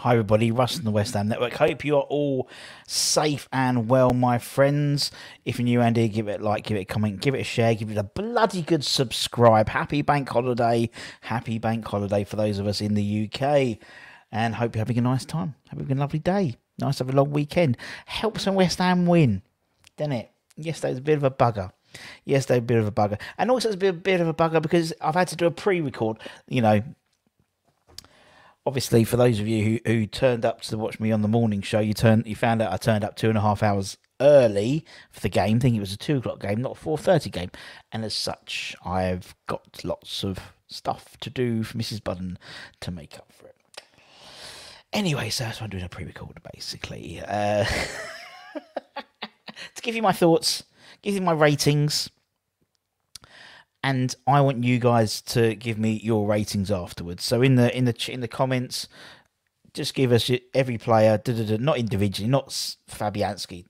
Hi everybody, Russ from the West Ham Network. Hope you are all safe and well, my friends. If you're new around here, give it a like, give it a comment, give it a share, give it a bloody good subscribe. Happy bank holiday for those of us in the UK. And hope you're having a nice time, having a lovely day. Nice to have a long weekend. Helps when West Ham win, doesn't it? Yesterday was a bit of a bugger. And also it's a bit of a bugger because I've had to do a pre-record, Obviously, for those of you who turned up to watch me on the morning show, you found out I turned up 2.5 hours early for the game, thinking it was a 2 o'clock game, not a 4:30 game. And as such, I've got lots of stuff to do for Mrs. Budden to make up for it. Anyway, so that's why I'm doing a pre-record, basically. To give you my thoughts, give you my ratings. And I want you guys to give me your ratings afterwards. So in the comments, just give us every player, not individually, not Fabianski.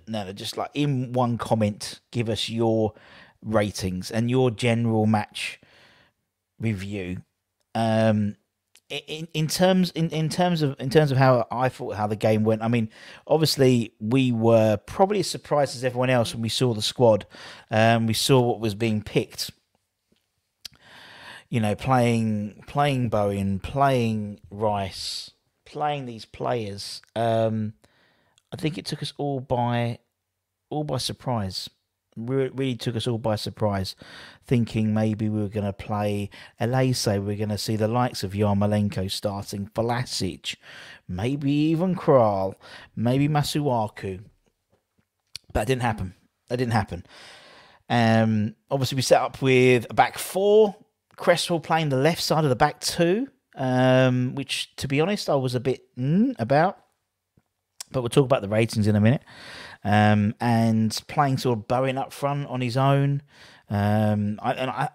No, just like in one comment, give us your ratings and your general match review. In terms of how I thought how the game went, I mean, obviously we were probably as surprised as everyone else when we saw the squad. We saw what was being picked. Playing Bowen, playing Rice, playing these players. I think it took us all by surprise. Really took us all by surprise, thinking maybe we were going to play Elise, we were going to see the likes of Yarmolenko starting, Vlasic, maybe even Kral, maybe Masuaku. But it didn't happen. Obviously, we set up with a back four, Cresswell playing the left side of the back two, which, to be honest, I was a bit about. But we'll talk about the ratings in a minute. And playing sort of Bowen up front on his own. I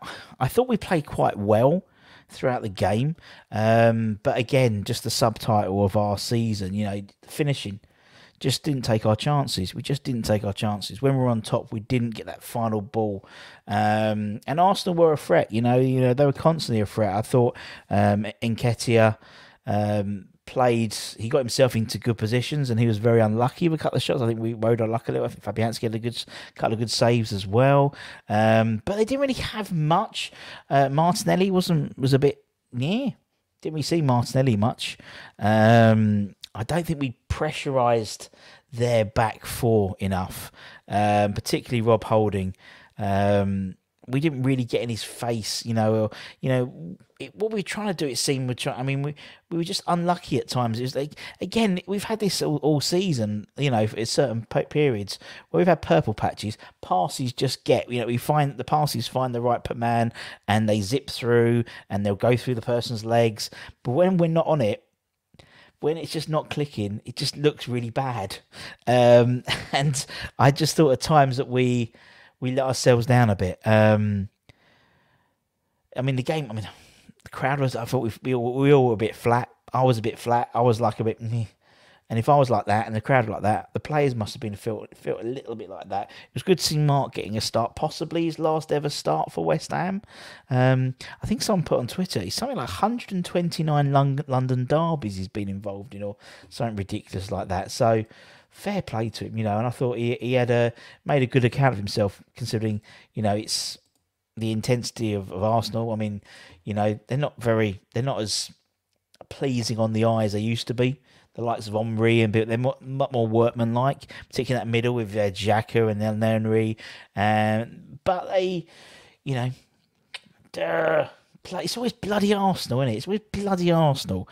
thought we played quite well throughout the game. But again, just the subtitle of our season, finishing. Just didn't take our chances. We just didn't take our chances. When we were on top, we didn't get that final ball. And Arsenal were a threat, they were constantly a threat. I thought Nketiah he got himself into good positions and he was very unlucky with a couple of shots. I think we rode our luck a little. I think Fabianski had a couple of good saves as well. But they didn't really have much. Martinelli was a bit, didn't really see Martinelli much. I don't think we pressurised their back four enough, particularly Rob Holding. We didn't really get in his face, what we were trying to do, it seemed, we were just unlucky at times. It was like, again, we've had this all season, for certain periods where we've had purple patches. Passes just the passes find the right man and they zip through and they'll go through the person's legs. But when we're not on it, when it's just not clicking, it just looks really bad. And I just thought at times that we let ourselves down a bit. The game, the crowd was, I thought we all were a bit flat. I was a bit flat. I was like a bit, and if I was like that and the crowd like that, the players must have been felt a little bit like that. It was good to see Mark getting a start, possibly his last ever start for West Ham. I think someone put on Twitter, he's something like 129 London derbies he's been involved in, or something ridiculous like that. So fair play to him, and I thought he had made a good account of himself, considering, it's the intensity of Arsenal. They're not as pleasing on the eye as they used to be. The likes of Omri and they're much more workmanlike, particularly in that middle with Xhaka and El Nenri. But they, it's always bloody Arsenal, isn't it? It's always bloody Arsenal.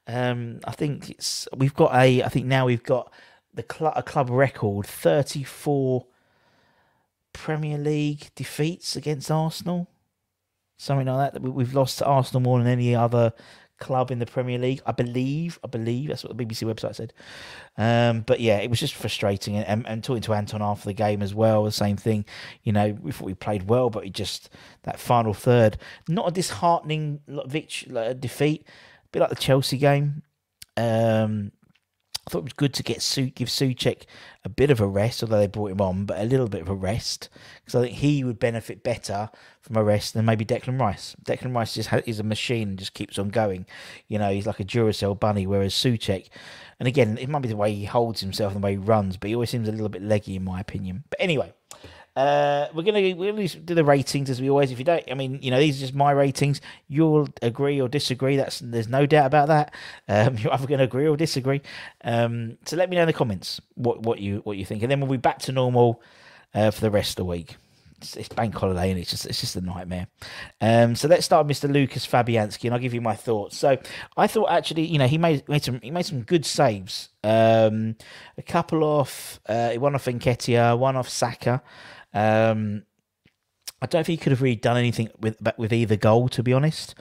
I think now we've got a club record 34 Premier League defeats against Arsenal, something like that. We've lost to Arsenal more than any other club in the Premier League, I believe that's what the BBC website said. But yeah, it was just frustrating. And talking to Anton after the game as well, the same thing. We thought we played well, but that final third, not a disheartening defeat, a bit like the Chelsea game. I thought it was good to give Souček a bit of a rest, although they brought him on, but a little bit of a rest, because I think he would benefit better from a rest than maybe Declan Rice. Declan Rice is a machine and just keeps on going. You know, he's like a Duracell bunny, whereas Souček, and again, it might be the way he holds himself and the way he runs, but he always seems a little bit leggy in my opinion. But anyway, we're gonna do the ratings as we always. If you don't, I mean, you know, these are just my ratings. You'll agree or disagree. There's no doubt about that. You're either going to agree or disagree. So let me know in the comments what you think, and then we'll be back to normal for the rest of the week. It's bank holiday, and it's just a nightmare. So let's start with Mr. Lucas Fabianski, and I'll give you my thoughts. So I thought actually, you know, he made some good saves. A couple off, one off Nketiah, one off Saka. I don't think he could have really done anything with either goal, to be honest.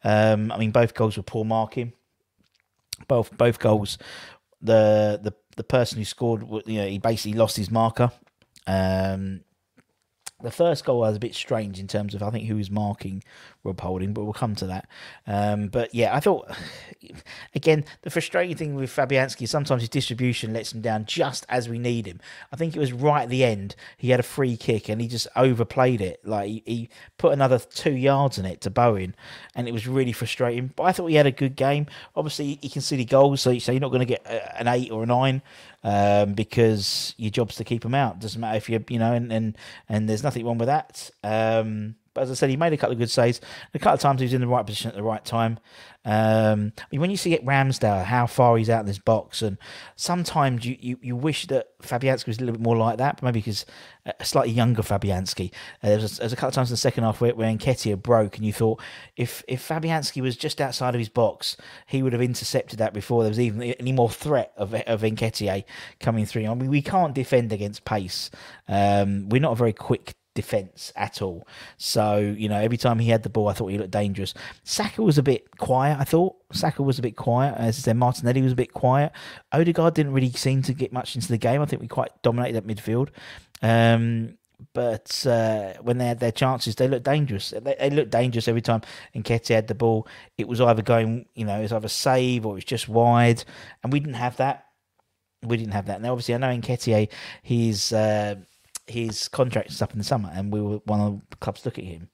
I mean, both goals were poor marking. Both goals, the person who scored, you know, he basically lost his marker. The first goal was a bit strange in terms of, I think, who was marking Rob Holding, but we'll come to that. But yeah, I thought, again, the frustrating thing with Fabianski is sometimes his distribution lets him down just as we need him. I think it was right at the end, he had a free kick and he just overplayed it. Like, he put another 2 yards in it to Bowen, and it was really frustrating. But I thought he had a good game. Obviously, he conceded goals, so you're not going to get an 8 or a 9. Because your job's to keep him out. Doesn't matter if you know, and there's nothing wrong with that. But as I said, he made a couple of good saves. A couple of times he was in the right position at the right time. I mean, when you see at Ramsdale how far he's out in this box, and sometimes you wish that Fabianski was a little bit more like that, but maybe because a slightly younger Fabianski. There's a couple of times in the second half where Nketiah broke, and you thought if Fabianski was just outside of his box, he would have intercepted that before there was even any more threat of Nketiah coming through. I mean, we can't defend against pace. We're not a very quick defence at all. So, you know, every time he had the ball, I thought he looked dangerous. Saka was a bit quiet, I thought. As I said, Martinelli was a bit quiet. Odegaard didn't really seem to get much into the game. I think we quite dominated that midfield. But when they had their chances, they looked dangerous. They looked dangerous every time Nketiah had the ball. It was either going, you know, it was either save or it was just wide. And we didn't have that. Now, obviously, I know Nketiah, his contract is up in the summer, and we were one of the clubs look at him.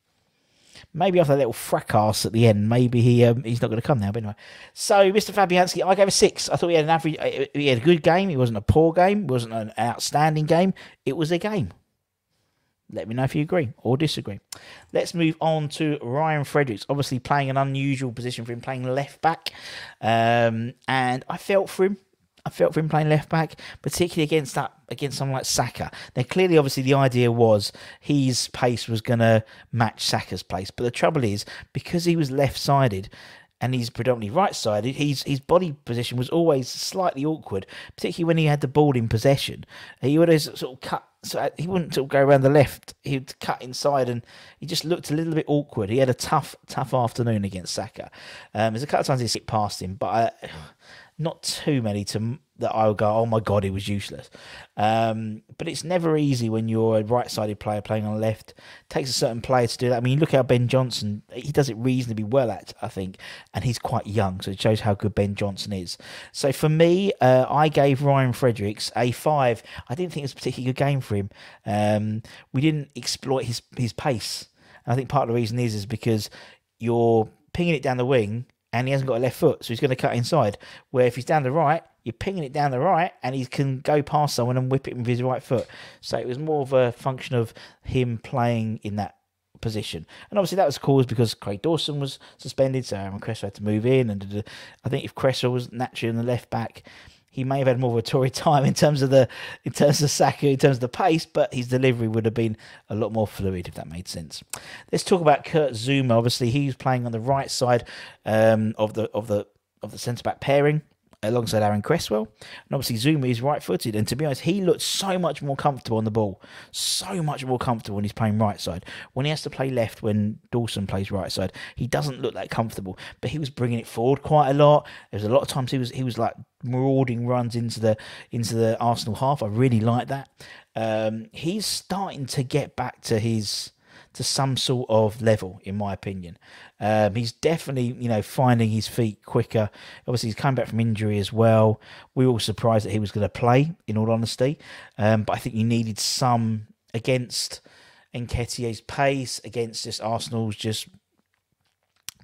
Maybe after that little fracas at the end, maybe he's not going to come now. But anyway, so Mr. Fabianski, I gave a 6. I thought he had an average. He had a good game. It wasn't a poor game. It wasn't an outstanding game. It was a game. Let me know if you agree or disagree. Let's move on to Ryan Fredericks. Obviously playing an unusual position for him, playing left back, and I felt for him. Playing left back, particularly against someone like Saka. Now, clearly, obviously, the idea was his pace was going to match Saka's pace. But the trouble is, because he was left-sided and he's predominantly right-sided, his body position was always slightly awkward, particularly when he had the ball in possession. He would sort of cut, so he wouldn't sort of go around the left. He would cut inside, and he just looked a little bit awkward. He had a tough afternoon against Saka. There's a couple of times he hit past him, but not too many that I would go, oh my God, he was useless. But it's never easy when you're a right-sided player playing on the left. It takes a certain player to do that. I mean, you look at how Ben Johnson, he does it reasonably well at, I think, and he's quite young, so it shows how good Ben Johnson is. So for me, I gave Ryan Fredericks a 5. I didn't think it was a particularly good game for him. We didn't exploit his pace. And I think part of the reason is because you're pinging it down the wing, and he hasn't got a left foot, so he's going to cut inside. Where if he's down the right, you're pinging it down the right, and he can go past someone and whip it with his right foot. So it was more of a function of him playing in that position. And obviously that was caused because Craig Dawson was suspended, so Aaron Cresswell had to move in. And I think if Cresswell was naturally on the left back, he may have had more of a torrid time in terms of Saka, in terms of the pace, but his delivery would have been a lot more fluid, if that made sense. Let's talk about Kurt Zouma. Obviously, he's playing on the right side of the centre back pairing, alongside Aaron Cresswell. And obviously Zouma is right-footed, and to be honest, he looks so much more comfortable on the ball. So much more comfortable when he's playing right side. When he has to play left, when Dawson plays right side, he doesn't look that comfortable. But he was bringing it forward quite a lot. There was a lot of times he was like marauding runs into the Arsenal half. I really like that. He's starting to get back to to some sort of level, in my opinion. He's definitely, finding his feet quicker. Obviously, he's come back from injury as well. We were all surprised that he was going to play, in all honesty. But I think you needed some against Nketiah's pace, against just Arsenal's just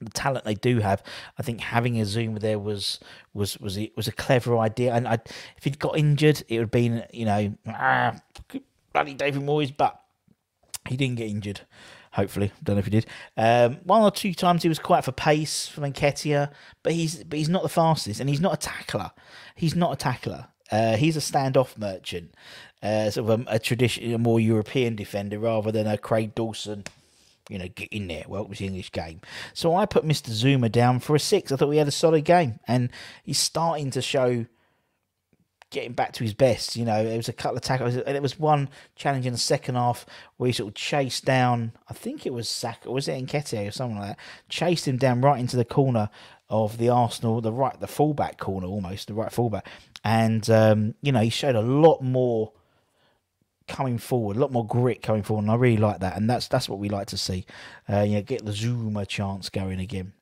the talent they do have. I think having a Zuma there was a clever idea. And if he'd got injured, it would have been, bloody David Moyes, but he didn't get injured. Hopefully, don't know if he did. One or two times he was quite for pace from Nketiah, but he's not the fastest, and he's not a tackler. He's not a tackler. He's a standoff merchant, sort of a more European defender rather than a Craig Dawson. Get in there. Well, it was the English game. So I put Mr. Zuma down for a 6. I thought we had a solid game, and he's starting to show getting back to his best. There was a couple of tackles. There was one challenge in the second half where he sort of chased down, I think it was Saka, or was it Nketiah or something like that, chased him down right into the corner of the Arsenal, the fullback corner almost, the right fullback. And, he showed a lot more coming forward, a lot more grit coming forward, and I really like that. And that's what we like to see. Get the Zuma chance going again.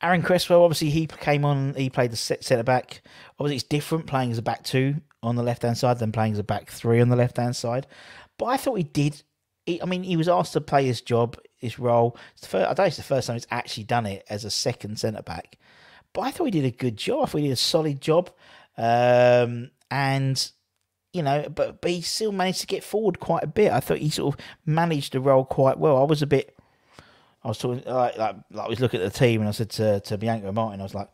Aaron Cresswell, obviously, he came on, he played the centre-back. Obviously, it's different playing as a back 2 on the left-hand side than playing as a back 3 on the left-hand side. But I thought he did. He was asked to play his job, his role. I don't know if it's the first time he's actually done it as a second centre-back. But I thought he did a good job. I thought he did a solid job. But he still managed to get forward quite a bit. I thought he sort of managed the role quite well. I was talking, I was looking at the team, and I said to Bianca and Martin, I was like,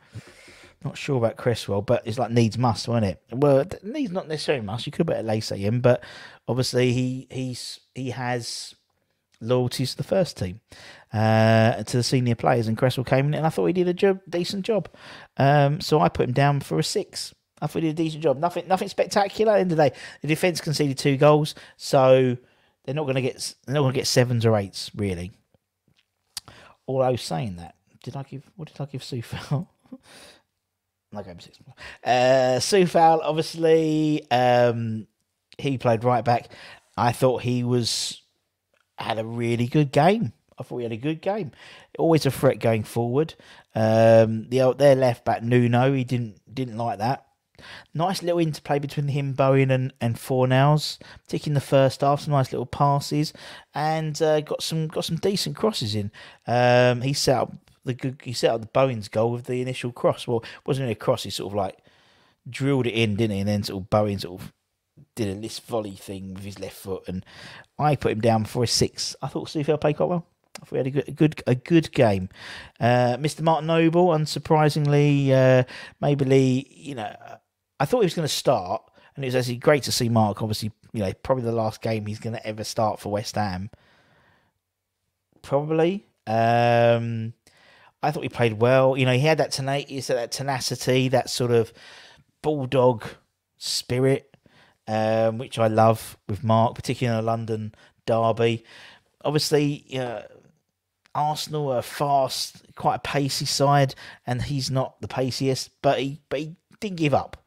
not sure about Cresswell, but it's like needs must, wasn't it? Well, needs not necessarily must. You could have better Lacey him, but obviously he has loyalties to the first team, to the senior players, and Cresswell came in, and I thought he did a decent job. So I put him down for a 6. I thought he did a decent job. Nothing spectacular. At the end of the day, the defence conceded 2 goals, so they're not going to get 7s or 8s really. Although saying that, what did I give Soufal? I gave him 6 more. Soufal, obviously, he played right back. I thought he had a really good game. I thought he had a good game. Always a threat going forward. Their left back Nuno, he didn't like that. Nice little interplay between him, Bowen, and Fornals, particularly in the first half. Some nice little passes, and got some decent crosses in. He set up the Bowen's goal with the initial cross. Well, it wasn't really a cross. He sort of like drilled it in, didn't he? And then sort of Bowen sort of did a list volley thing with his left foot, and I put him down for a 6. I thought Soufal played quite well. I thought we had a good game. Mr. Martin Noble, unsurprisingly, maybe I thought he was going to start, and it was actually great to see Mark. Obviously, probably the last game he's going to ever start for West Ham. Probably. I thought he played well. He had that tenacity, that sort of bulldog spirit, which I love with Mark, particularly in a London derby. Obviously, Arsenal are fast, quite a pacey side, and he's not the paciest, but he didn't give up.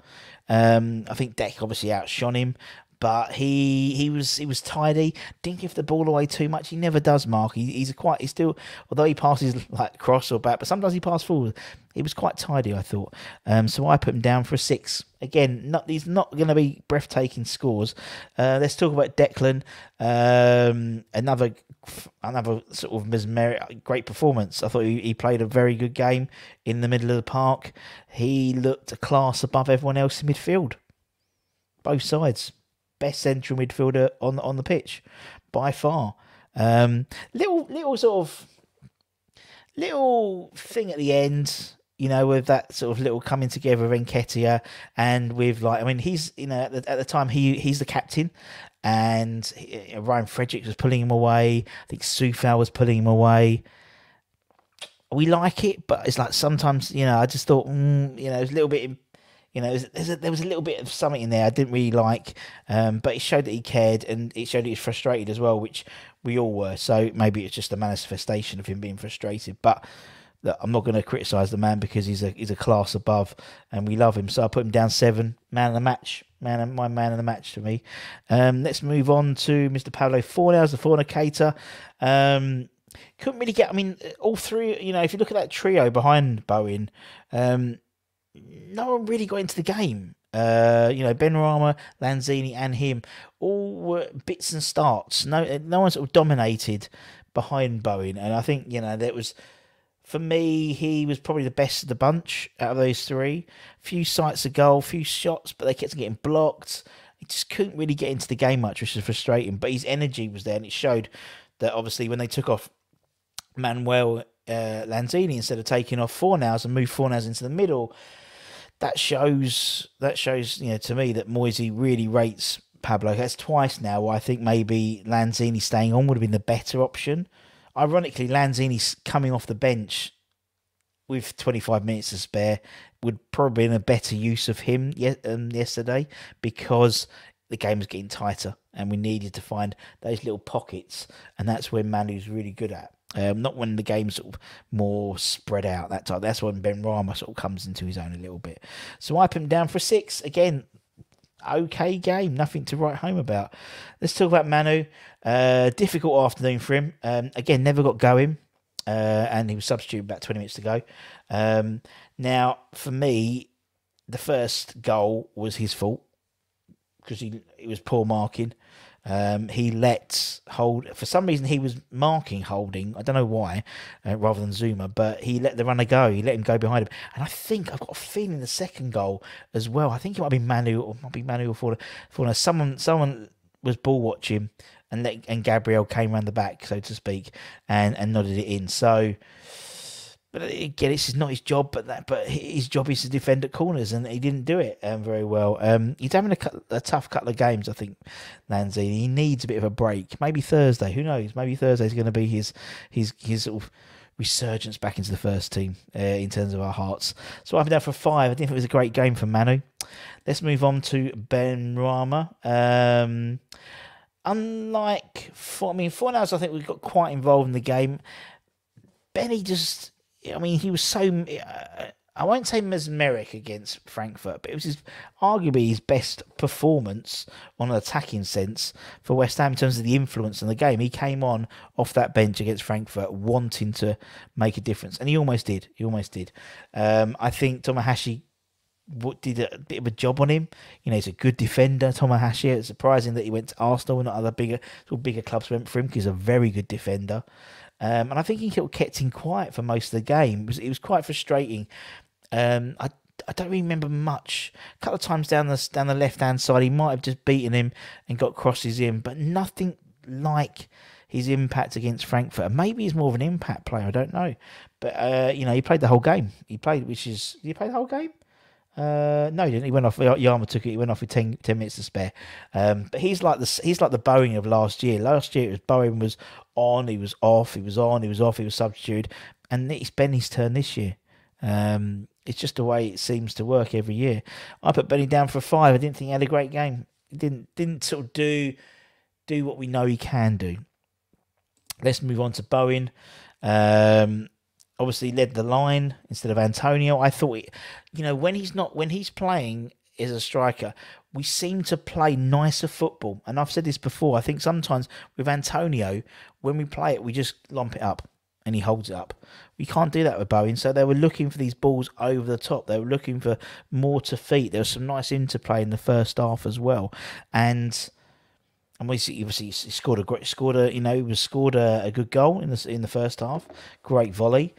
I think Deck obviously outshone him, but he was tidy. Didn't give the ball away too much. He never does, Mark. He's still, although he passes like cross or back, but sometimes he passes forward. He was quite tidy, I thought. So I put him down for a 6. Again, these not going to be breathtaking scores. Let's talk about Declan. Another sort of mesmeric, great performance. I thought he played a very good game in the middle of the park. He looked a class above everyone else in midfield. Both sides. Best central midfielder on the pitch by far. Little thing at the end, with that sort of little coming together of Nketiah, and with he's at the time he's the captain, and Ryan Fredericks was pulling him away. I think Soufal was pulling him away. We like it, but it's like sometimes I just thought it was a little bit. There was a little bit of something in there I didn't really like, but it showed that he cared, and it showed he was frustrated as well, which we all were. So maybe it's just a manifestation of him being frustrated. But look, I'm not going to criticise the man because he's a class above, and we love him. So I put him down 7, man of the match, my man of the match to me. Let's move on to Mr. Pablo Fornals, the fornicator. Couldn't really get. I mean, all three. You know, if you look at that trio behind Bowen, no one really got into the game. You know, Benrahma, Lanzini, and him all were bits and starts. No one sort of dominated behind Bowen, and I think, you know, that was, for me, he was probably the best of the bunch out of those three. Few sights of goal, few shots, but they kept getting blocked. He just couldn't really get into the game much, which is frustrating. But his energy was there, and it showed that obviously when they took off Manuel Lanzini instead of taking off Fornals and moved Fornals into the middle, that shows, you know, to me that Moisey really rates Pablo. That's twice now where I think maybe Lanzini staying on would have been the better option. Ironically, Lanzini coming off the bench with 25 minutes to spare would probably have been a better use of him yesterday, because the game was getting tighter and we needed to find those little pockets, and that's where Manu's really good at. Not when the game's sort of more spread out that time. That's when Benrahma sort of comes into his own a little bit. So I put him down for a 6. Again, okay game, nothing to write home about. Let's talk about Manu. Difficult afternoon for him. Again, never got going, and he was substituted about 20 minutes to go. Now, for me, the first goal was his fault because it was poor marking. He let Hold, for some reason he was marking Holding, I don't know why, rather than Zuma, but he let the runner go. He let him go behind him, and I think I've got a feeling the second goal as well, I think it might be Manu or Forna. Someone was ball watching, and Gabriel came around the back, so to speak, and nodded it in. So, but again, this is not his job, but his job is to defend at corners, and he didn't do it very well. He's having a tough couple of games, I think, Lanzini. He needs a bit of a break. Maybe Thursday, who knows? Maybe Thursday's going to be his sort of resurgence back into the first team in terms of our hearts. So I've been down for 5. I think it was a great game for Manu. Let's move on to Benrahma. Unlike Fornals, I think we got quite involved in the game. Benny just, I mean, he was so, I won't say mesmeric against Frankfurt, but it was arguably his best performance on an attacking sense for West Ham in terms of the influence in the game. He came on off that bench against Frankfurt wanting to make a difference, and he almost did. I think Tomohashi did a bit of a job on him. You know, he's a good defender, Tomohashi. It's surprising that he went to Arsenal and not other bigger clubs went for him, because he's a very good defender. And I think he kept him quiet for most of the game. It was quite frustrating. I don't really remember much. A couple of times down the left-hand side, he might have just beaten him and got crosses in, but nothing like his impact against Frankfurt. And maybe he's more of an impact player, I don't know. But, you know, he played the whole game. Did he play the whole game? No, he didn't. He went off. Yarma took it. He went off with 10 minutes to spare. But he's like the Bowen of last year. Last year, it was Bowen was on, he was off, he was on, he was off, he was substituted, and it's Benny's turn this year. It's just the way it seems to work every year. I put Benny down for a 5. I didn't think he had a great game. He didn't sort of do what we know he can do. Let's move on to Bowen. Obviously led the line instead of Antonio. I thought, when he's playing as a striker, we seem to play nicer football. And I've said this before. I think sometimes with Antonio, when we play it, we just lump it up and he holds it up. We can't do that with Bowen. So they were looking for these balls over the top. They were looking for more to feet. There was some nice interplay in the first half as well. And we obviously he scored a good goal in the first half. Great volley,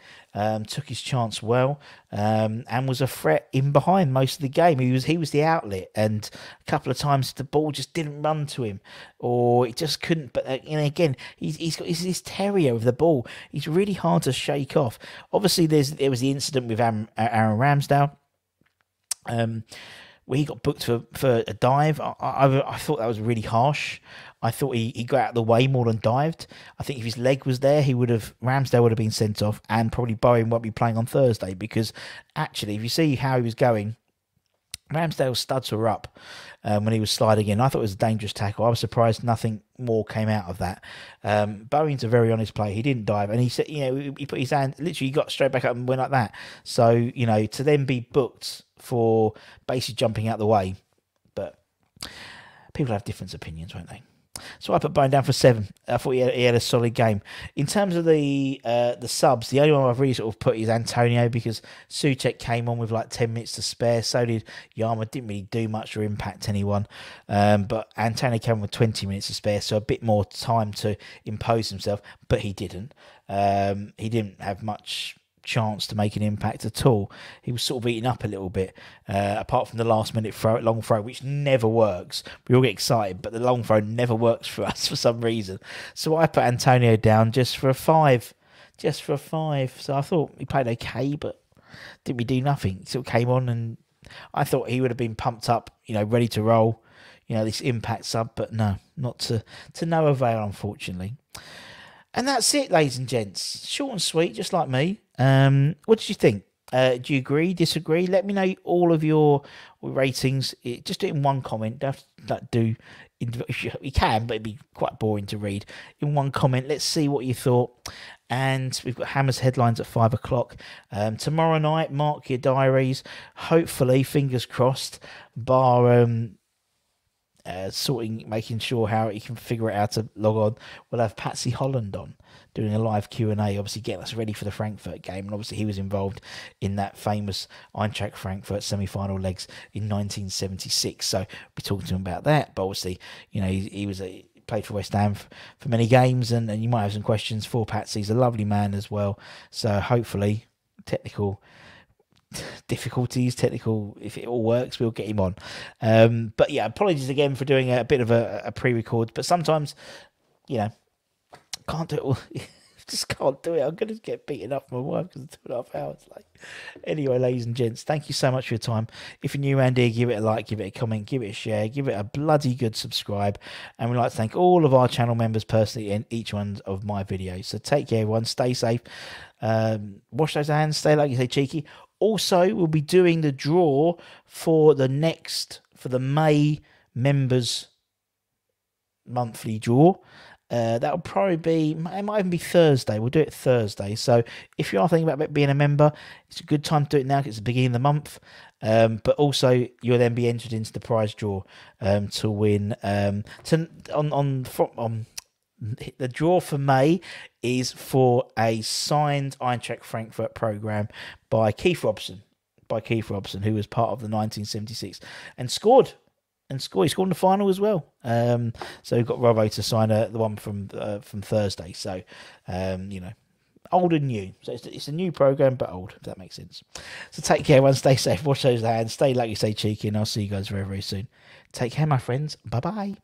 took his chance well, and was a threat in behind most of the game. He was the outlet, and a couple of times the ball just didn't run to him, or it just couldn't. But again, he's got this terrier with the ball. He's really hard to shake off. Obviously, there was the incident with Aaron Ramsdale. Where he got booked for a dive. I thought that was really harsh. I thought he got out of the way more than dived. I think if his leg was there, Ramsdale would have been sent off, and probably Bowen won't be playing on Thursday, because actually, if you see how he was going, Ramsdale's studs were up when he was sliding in. I thought it was a dangerous tackle. I was surprised nothing more came out of that. Bowen's a very honest player. He didn't dive, and he said, he put his hand, literally he got straight back up and went like that. So, to then be booked for basically jumping out the way. But people have different opinions, won't they? So I put Bowen down for 7. I thought he had a solid game. In terms of the subs, the only one I've really sort of put is Antonio, because Souček came on with like 10 minutes to spare. So did Yama. Didn't really do much or impact anyone. But Antonio came on with 20 minutes to spare, so a bit more time to impose himself. But he didn't. He didn't have much chance to make an impact at all. He was sort of eaten up a little bit, apart from the last minute long throw, which never works. We all get excited, but the long throw never works for us for some reason. So I put Antonio down just for a 5. So I thought he played okay, but didn't really do nothing. He sort of came on, and I thought he would have been pumped up, ready to roll, this impact sub, but no, not to no avail, unfortunately. And that's it, ladies and gents. Short and sweet, just like me. What did you think? Do you agree, disagree? Let me know all of your ratings. Just do it in one comment. Don't have to you can, but it'd be quite boring to read. In one comment, let's see what you thought. And we've got Hammer's headlines at 5 o'clock. Tomorrow night, mark your diaries. Hopefully, fingers crossed, bar... making sure how he can figure it out to log on. We'll have Patsy Holland on doing a live Q&A, obviously getting us ready for the Frankfurt game, and obviously he was involved in that famous Eintracht Frankfurt semi-final legs in 1976, so we'll be talking to him about that. But obviously, he played for West Ham for many games, and you might have some questions for Patsy. He's a lovely man as well, so hopefully technical difficulties, if it all works, we'll get him on. But yeah, apologies again for doing a bit of a pre-record, but sometimes, can't do it all. Just can't do it. I'm going to get beaten up by my wife because of 2.5 hours. Anyway, ladies and gents, thank you so much for your time. If you're new around here, give it a like, give it a comment, give it a share, give it a bloody good subscribe. And we'd like to thank all of our channel members personally in each one of my videos. So take care, everyone. Stay safe. Wash those hands. Stay, like you say, cheeky. Also, we'll be doing the draw for the May members monthly draw. That'll probably be, it might even be Thursday. We'll do it Thursday. So if you are thinking about being a member, it's a good time to do it now because it's the beginning of the month. But also you'll then be entered into the prize draw to win. The draw for May is for a signed Eintracht Frankfurt program by Keith Robson. Who was part of the 1976 and scored. He scored in the final as well. So we've got Robbo to sign the one from Thursday. So, old and new. So it's a new program, but old, if that makes sense. So take care, everyone. Stay safe. Wash those hands. Stay, like you say, cheeky. And I'll see you guys very, very soon. Take care, my friends. Bye-bye.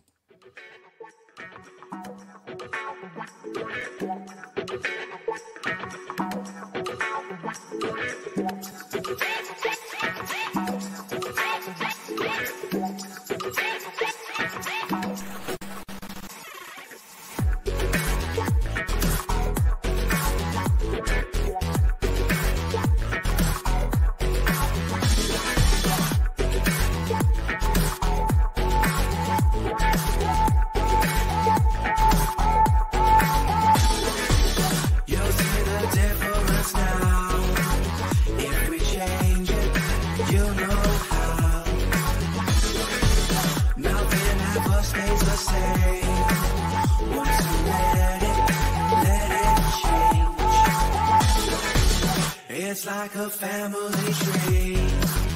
It's like a family tree.